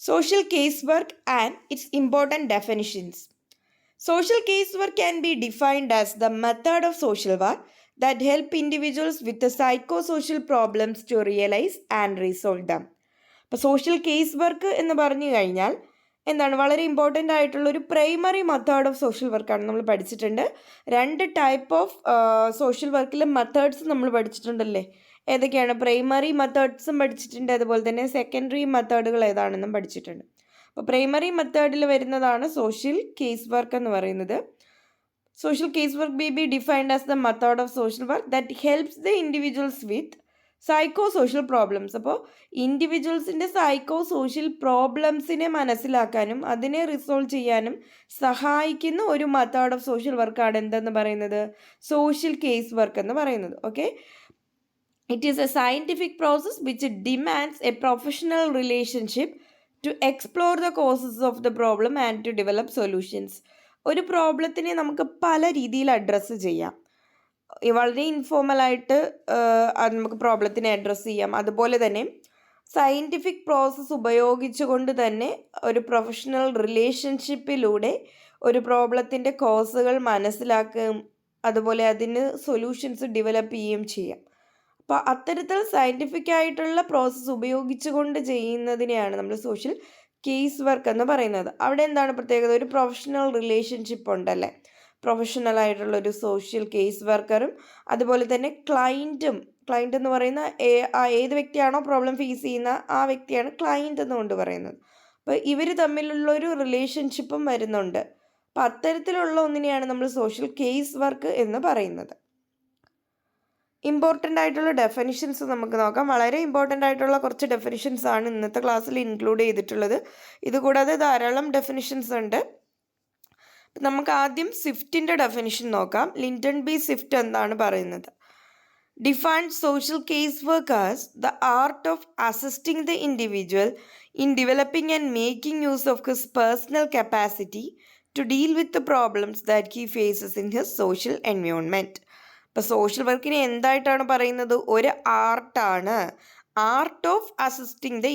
Social casework and its important definitions. Social casework can be defined as the method of social work that help individuals with the psychosocial problems to realize and resolve them. അപ്പോൾ social case work എന്ന് പറഞ്ഞു കഴിഞ്ഞാൽ എന്താണ് വളരെ important ആയിട്ടുള്ള ഒരു primary method of social വർക്കാണ് നമ്മൾ പഠിച്ചിട്ടുണ്ട്. രണ്ട് ടൈപ്പ് ഓഫ് സോഷ്യൽ വർക്കിലെ മെത്തേഡ്സ് നമ്മൾ പഠിച്ചിട്ടുണ്ടല്ലേ. ഏതൊക്കെയാണ്? പ്രൈമറി മെത്തേഡ്സും പഠിച്ചിട്ടുണ്ട്, അതുപോലെ തന്നെ സെക്കൻഡറി മെത്തേഡുകൾ ഏതാണെന്നും പഠിച്ചിട്ടുണ്ട്. അപ്പോൾ പ്രൈമറി മെത്തേഡിൽ വരുന്നതാണ് സോഷ്യൽ കേസ് വർക്ക് എന്ന് പറയുന്നത്. Social case work may be defined as the method of social work that helps the individuals with psycho social problems. അപ്പോൾ ഇൻഡിവിജ്വൽസിൻ്റെ സൈക്കോ സോഷ്യൽ പ്രോബ്ലംസിനെ മനസ്സിലാക്കാനും അതിനെ റിസോൾവ് ചെയ്യാനും സഹായിക്കുന്ന ഒരു മെത്തേഡ് ഓഫ് സോഷ്യൽ വർക്കാണ് എന്തെന്ന് പറയുന്നത്? സോഷ്യൽ കേസ് വർക്ക് എന്ന് പറയുന്നത്. Okay, it is a scientific process which demands a professional relationship to explore the causes of the problem and to develop solutions. ഒരു പ്രോബ്ലത്തിനെ നമുക്ക് പല രീതിയിൽ അഡ്രസ്സ് ചെയ്യാം. വളരെ ഇൻഫോർമലായിട്ട് നമുക്ക് പ്രോബ്ലത്തിനെ അഡ്രസ്സ് ചെയ്യാം. അതുപോലെ തന്നെ സയൻറ്റിഫിക് പ്രോസസ്സ് ഉപയോഗിച്ചുകൊണ്ട് തന്നെ ഒരു പ്രൊഫഷണൽ റിലേഷൻഷിപ്പിലൂടെ ഒരു പ്രോബ്ലത്തിൻ്റെ കോസുകൾ മനസ്സിലാക്കുകയും അതുപോലെ അതിന് സൊല്യൂഷൻസ് ഡെവലപ്പ് ചെയ്യുകയും ചെയ്യാം. അപ്പോൾ അത്തരത്തിൽ സയൻറ്റിഫിക് ആയിട്ടുള്ള പ്രോസസ്സ് ഉപയോഗിച്ചുകൊണ്ട് ചെയ്യുന്നതിനെയാണ് നമ്മൾ സോഷ്യൽ കേസ് വർക്ക് എന്ന് പറയുന്നത്. അവിടെ എന്താണ് പ്രത്യേകത? ഒരു പ്രൊഫഷണൽ റിലേഷൻഷിപ്പ് ഉണ്ടല്ലേ, പ്രൊഫഷണൽ ആയിട്ടുള്ള ഒരു സോഷ്യൽ കേസ് വർക്കറും അതുപോലെ തന്നെ ക്ലയൻറ്റ് എന്ന് പറയുന്ന ഏത് വ്യക്തിയാണോ പ്രോബ്ലം ഫേസ് ചെയ്യുന്ന ആ വ്യക്തിയാണ് ക്ലയൻറ്റ് എന്നുകൊണ്ട് പറയുന്നത്. അപ്പോൾ ഇവർ തമ്മിലുള്ളൊരു റിലേഷൻഷിപ്പും വരുന്നുണ്ട്. അപ്പോൾ അത്തരത്തിലുള്ള ഒന്നിനെയാണ് നമ്മൾ സോഷ്യൽ കേസ് വർക്ക് എന്ന് പറയുന്നത്. ഇമ്പോർട്ടൻ്റ് ആയിട്ടുള്ള ഡെഫിനിഷൻസ് നമുക്ക് നോക്കാം. വളരെ ഇമ്പോർട്ടൻ്റ് ആയിട്ടുള്ള കുറച്ച് ഡെഫിനിഷൻസ് ആണ് ഇന്നത്തെ ക്ലാസ്സിൽ ഇൻക്ലൂഡ് ചെയ്തിട്ടുള്ളത്. ഇതുകൂടാതെ ധാരാളം ഡെഫിനിഷൻസ് ഉണ്ട്. നമുക്ക് ആദ്യം സ്വിഫ്റ്റിൻ്റെ ഡെഫിനിഷൻ നോക്കാം. ലിൻഡൺ ബി സ്വിഫ്റ്റ് എന്താണ് പറയുന്നത്? Define social case work as the art of assisting the individual in developing and making use of his personal capacity to deal with the problems that he faces in his social environment. ഇപ്പോൾ social വർക്കിനെ എന്തായിട്ടാണ് പറയുന്നത്? ഒരു ആർട്ടാണ്. Art of assisting the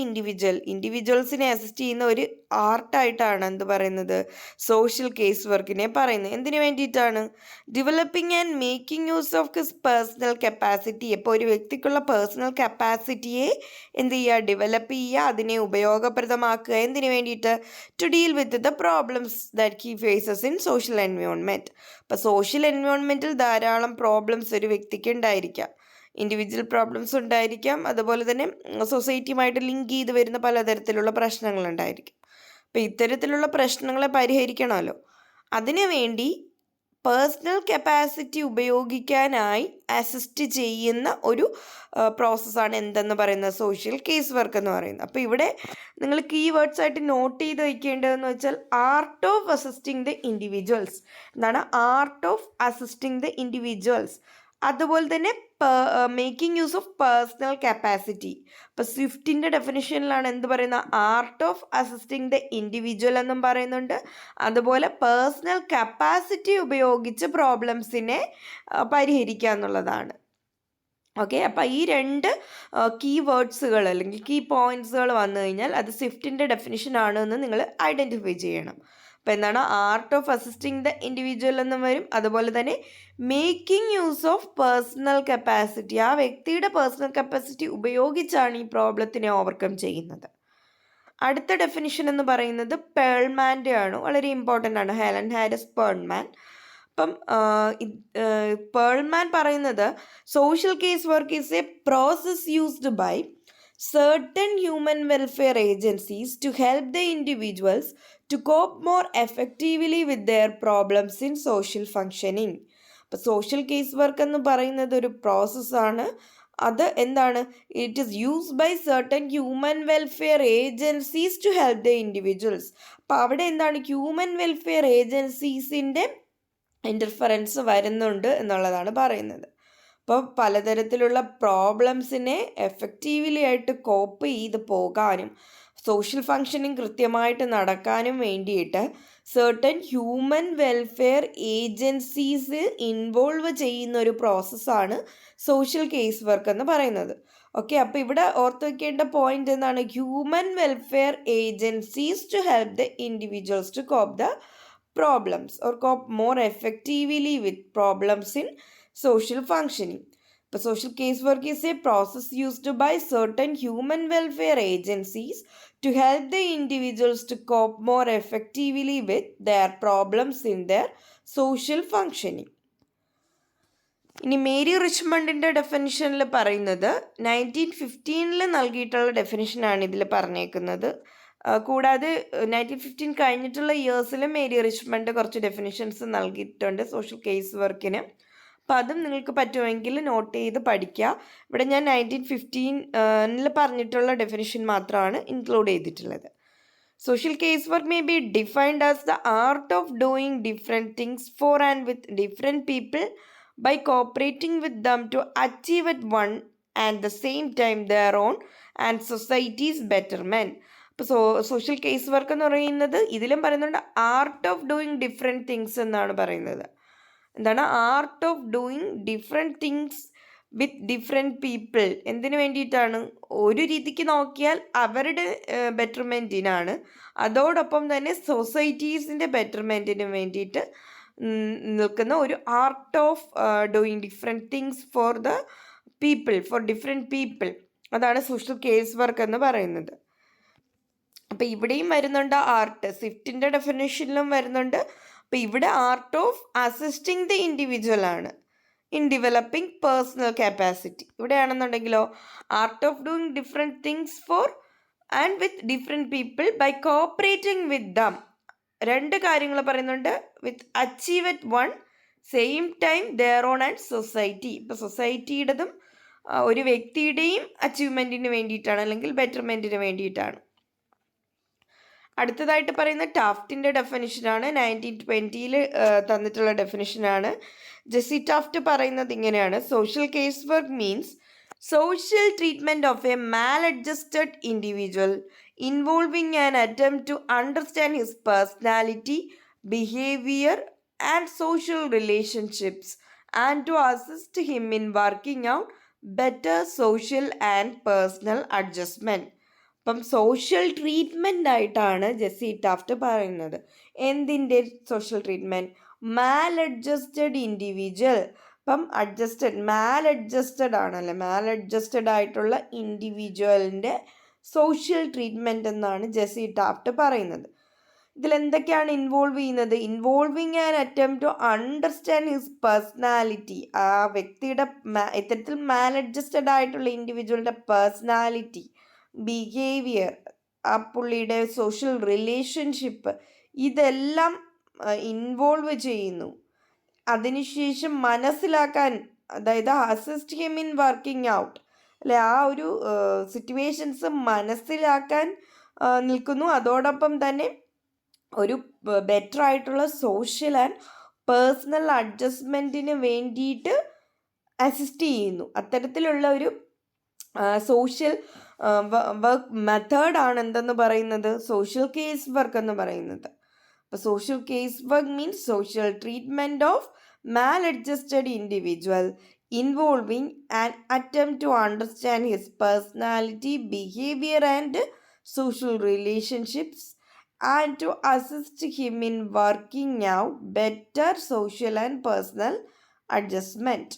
ഇൻഡിവിജ്വൽസിനെ assist ചെയ്യുന്ന ഒരു ആർട്ടായിട്ടാണ് എന്ത് പറയുന്നത്? സോഷ്യൽ കേസ് വർക്കിനെ പറയുന്നത്. എന്തിനു വേണ്ടിയിട്ടാണ്? Developing and making use of his personal capacity. അപ്പോൾ ഒരു വ്യക്തിക്കുള്ള പേഴ്സണൽ കപ്പാസിറ്റിയെ എന്ത് ചെയ്യുക? ഡെവലപ്പ് ചെയ്യുക, അതിനെ ഉപയോഗപ്രദമാക്കുക. എന്തിനു വേണ്ടിയിട്ട്? To deal with the problems that he faces in social environment. അപ്പോൾ സോഷ്യൽ എൻവയോൺമെൻറ്റിൽ ധാരാളം പ്രോബ്ലംസ് ഒരു വ്യക്തിക്ക് ഉണ്ടായിരിക്കാം. ഇൻഡിവിജ്വൽ പ്രോബ്ലംസ് ഉണ്ടായിരിക്കാം, അതുപോലെ തന്നെ സൊസൈറ്റിയുമായിട്ട് ലിങ്ക് ചെയ്ത് വരുന്ന പലതരത്തിലുള്ള പ്രശ്നങ്ങളുണ്ടായിരിക്കും. അപ്പോൾ ഇത്തരത്തിലുള്ള പ്രശ്നങ്ങളെ പരിഹരിക്കണമല്ലോ. അതിനു വേണ്ടി പേഴ്സണൽ കപ്പാസിറ്റി ഉപയോഗിക്കാനായി അസിസ്റ്റ് ചെയ്യുന്ന ഒരു പ്രോസസ്സാണ് എന്തെന്ന് പറയുന്നത്? സോഷ്യൽ കേസ് വർക്ക് എന്ന് പറയുന്നത്. അപ്പോൾ ഇവിടെ നിങ്ങൾ കീവേഡ്സ് ആയിട്ട് നോട്ട് ചെയ്ത് വയ്ക്കേണ്ടതെന്ന് വെച്ചാൽ art of assisting the individuals. എന്താണ്? Art of assisting the individuals. അതുപോലെ തന്നെ making use of personal capacity. ഇപ്പോൾ സ്വിഫ്റ്റിൻ്റെ ഡെഫിനിഷനിലാണ് എന്ത് പറയുന്നത്? Art of assisting the individual എന്നും പറയുന്നുണ്ട്. അതുപോലെ പേഴ്സണൽ കപ്പാസിറ്റി ഉപയോഗിച്ച് പ്രോബ്ലംസിനെ പരിഹരിക്കുക എന്നുള്ളതാണ്. ഓക്കെ, അപ്പോൾ ഈ രണ്ട് കീ വേർഡ്സുകൾ അല്ലെങ്കിൽ കീ പോയിൻറ്റ്സുകൾ വന്നു കഴിഞ്ഞാൽ അത് സ്വിഫ്റ്റിൻ്റെ ഡെഫിനിഷൻ ആണ് എന്ന് നിങ്ങൾ ഐഡൻറ്റിഫൈ ചെയ്യണം. അപ്പോൾ എന്താണ്? Art of assisting the individual എന്നും വരും. അതുപോലെ തന്നെ making use of personal capacity. ആ വ്യക്തിയുടെ പേഴ്സണൽ കപ്പാസിറ്റി ഉപയോഗിച്ചാണ് ഈ പ്രോബ്ലത്തിനെ ഓവർകം ചെയ്യുന്നത്. അടുത്ത ഡെഫിനിഷൻ എന്ന് പറയുന്നത് പേൾമാൻ്റെ ആണ്. വളരെ ഇമ്പോർട്ടൻ്റ് ആണ്. Helen Harris Perlman. അപ്പം പേൾമാൻ പറയുന്നത് social case work is a process used by certain human welfare agencies to help the individuals to cope more effectively with their problems in social functioning. അപ്പോൾ social case work എന്ന് പറയുന്നത് ഒരു പ്രോസസ്സാണ്. അത് എന്താണ്? It is used by certain human welfare agencies to help the individuals. അപ്പോൾ അവിടെ എന്താണ്? ഹ്യൂമൻ വെൽഫെയർ ഏജൻസീസിൻ്റെ ഇൻ്റർഫറൻസ് വരുന്നുണ്ട് എന്നുള്ളതാണ് പറയുന്നത്. അപ്പോൾ പലതരത്തിലുള്ള പ്രോബ്ലംസിനെ എഫക്റ്റീവ്ലി ആയിട്ട് കോപ്പ് ചെയ്ത് പോകാനും സോഷ്യൽ ഫങ്ഷനിങ് കൃത്യമായിട്ട് നടക്കാനും വേണ്ടിയിട്ട് certain human welfare agencies involve ചെയ്യുന്ന ഒരു പ്രോസസ്സാണ് സോഷ്യൽ കേസ് വർക്ക് എന്ന് പറയുന്നത്. ഓക്കെ, അപ്പോൾ ഇവിടെ ഓർത്ത് വയ്ക്കേണ്ട പോയിന്റ് എന്താണ്? Human welfare agencies to help the individuals to cope the problems or cope more effectively with problems in social functioning. The social casework is a process used by certain human welfare agencies to help the individuals to cope more effectively with their problems in their social functioning. ഇനി Mary റിച്ച്മണ്ടിൻ്റെ ഡെഫിനിഷനിൽ പറയുന്നത് 1915 നൽകിയിട്ടുള്ള ഡെഫിനിഷനാണ് ഇതിൽ പറഞ്ഞേക്കുന്നത്. കൂടാതെ 1915 കഴിഞ്ഞിട്ടുള്ള ഇയേഴ്സിൽ Mary Richmond കുറച്ച് definitions നൽകിയിട്ടുണ്ട് social case വർക്കിന്. അപ്പം അതും നിങ്ങൾക്ക് പറ്റുമെങ്കിൽ നോട്ട് ചെയ്ത് പഠിക്കുക. ഇവിടെ ഞാൻ 1915 പറഞ്ഞിട്ടുള്ള ഡെഫിനിഷൻ മാത്രമാണ് ഇൻക്ലൂഡ് ചെയ്തിട്ടുള്ളത്. Social case work may be defined as the art of doing different things for and with different people by cooperating with them to achieve at one and the same time their own and society's betterment. അപ്പോൾ social case work എന്ന് പറയുന്നത് ഇതിലും പറയുന്നുണ്ട് art of doing different things എന്നാണ് പറയുന്നത്. എന്താണ് art of doing different things with different people? എന്തിനു വേണ്ടിയിട്ടാണ്? ഒരു രീതിക്ക് നോക്കിയാൽ അവരുടെ ബെറ്റർമെൻറ്റിനാണ്, അതോടൊപ്പം തന്നെ സൊസൈറ്റീസിൻ്റെ ബെറ്റർമെൻറ്റിന് വേണ്ടിയിട്ട് നിൽക്കുന്ന ഒരു art of doing different things for the people, for different people. അതാണ് സോഷ്യൽ കേസ് വർക്ക് എന്ന് പറയുന്നത്. അപ്പോൾ ഇവിടെയും വരുന്നുണ്ട് ആർട്ട്, സ്വിഫ്റ്റിൻ്റെ ഡെഫിനേഷനിലും വരുന്നുണ്ട്. അപ്പോൾ ഇവിടെ art of assisting the individual ആണ് ഇൻ ഡെവലപ്പിംഗ് പേഴ്സണൽ കപ്പാസിറ്റി. ഇവിടെയാണെന്നുണ്ടെങ്കിലോ art of doing different things for and with different people by cooperating with them. രണ്ട് കാര്യങ്ങൾ പറയുന്നുണ്ട്. With achieve at one same time there on and society. ഇപ്പോൾ സൊസൈറ്റിയുടേതും ഒരു വ്യക്തിയുടെയും അച്ചീവ്മെൻറ്റിന് വേണ്ടിയിട്ടാണ്, അല്ലെങ്കിൽ ബെറ്റർമെൻറ്റിന് വേണ്ടിയിട്ടാണ്. അടുത്തതായിട്ട് പറയുന്ന ടാഫ്റ്റിൻ്റെ ഡെഫിനിഷനാണ്. 1920 തന്നിട്ടുള്ള ഡെഫിനിഷനാണ്. ജെസ്സി ടാഫ്റ്റ് പറയുന്നത് ഇങ്ങനെയാണ്: social case work means social treatment of a maladjusted individual involving an attempt to understand his personality, behavior, and social relationships and to assist him in working out better social and personal adjustment. അപ്പം social treatment ആയിട്ടാണ് Jessy Taft പറയുന്നത്. എന്തിൻ്റെ social treatment? മാലഡ്ജസ്റ്റഡ് individual. അപ്പം മാലഡ്ജസ്റ്റഡ് ആണല്ലേ, maladjusted ആയിട്ടുള്ള ഇൻഡിവിജ്വലിൻ്റെ social treatment എന്നാണ് Jessie Taft പറയുന്നത്. ഇതിലെന്തൊക്കെയാണ് ഇൻവോൾവ് ചെയ്യുന്നത്? Involving an attempt to understand his personality. ആ വ്യക്തിയുടെ ഇത്തരത്തിൽ മാലഡ്ജസ്റ്റഡ് ആയിട്ടുള്ള ഇൻഡിവിജ്വലിൻ്റെ പേഴ്സണാലിറ്റി, ബിഹേവിയർ, ആ പുള്ളിയുടെ സോഷ്യൽ റിലേഷൻഷിപ്പ്, ഇതെല്ലാം ഇൻവോൾവ് ചെയ്യുന്നു. അതിനുശേഷം മനസ്സിലാക്കാൻ, അതായത് assist him in working out, അല്ലെ, ആ ഒരു സിറ്റുവേഷൻസ് മനസ്സിലാക്കാൻ നിൽക്കുന്നു. അതോടൊപ്പം തന്നെ ഒരു ബെറ്റർ ആയിട്ടുള്ള സോഷ്യൽ ആൻഡ് പേഴ്സണൽ അഡ്ജസ്റ്റ്മെൻറ്റിന് വേണ്ടിയിട്ട് അസിസ്റ്റ് ചെയ്യുന്നു. അത്തരത്തിലുള്ള ഒരു സോഷ്യൽ വർക്ക് മെത്തേഡാണ് എന്തെന്ന് പറയുന്നത്? സോഷ്യൽ കേസ് വർക്ക് എന്ന് പറയുന്നത്. അപ്പോൾ social case work means social treatment of maladjusted individual involving an attempt to understand his personality, behavior, and social relationships and to assist him in working out better social and personal adjustment.